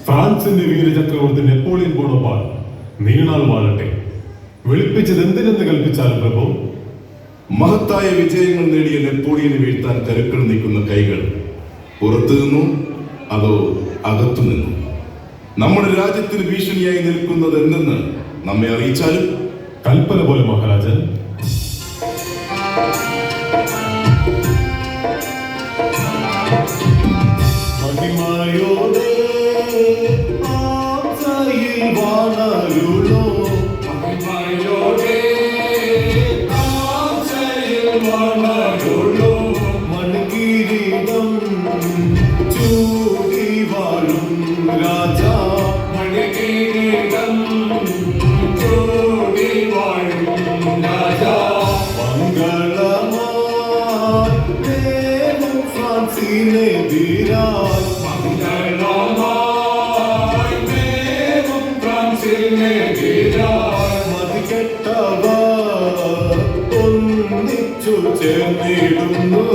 ഫ്രാൻസിന്റെ വീരചക്രവർത്തി Napoleon Bonaparte നീണാൾ വാഴട്ടെ. വിളിപ്പിച്ചത് എന്തിനെന്ന് കൽപ്പിച്ചാൽ പ്രഭു. മഹത്തായ വിജയങ്ങൾ നേടിയ നെപ്പോളിയനെ വീഴ്ത്താൻ കരുക്കൾ നീക്കുന്ന കൈകൾ പുറത്തു നിന്നും അതോ അകത്തു നിന്നും നമ്മുടെ രാജ്യത്തിന് ഭീഷണിയായി നിൽക്കുന്നത് എന്തെന്ന് നമ്മെ അറിയിച്ചാലും. കൽപ്പന പോലെ മഹാരാജൻ. മഹിമയോടെ ആസയിൽ വാണരുളോ, മഹിമയോടെ ആസയിൽ വാണരുളോ, മണികിരീടം ചൂടി വാഴും രാജാ, മണികിരീടം ചൂടി വാഴും രാജാ, മംഗളമായി ദേവൻ ഫ്രാൻസിനെതിരായി, മംഗളമായി ദേവം ഫ്രാൻസിനെതിരായി, മതികെട്ടവർ ഒന്നിച്ചു ചേർന്നിടുന്നു.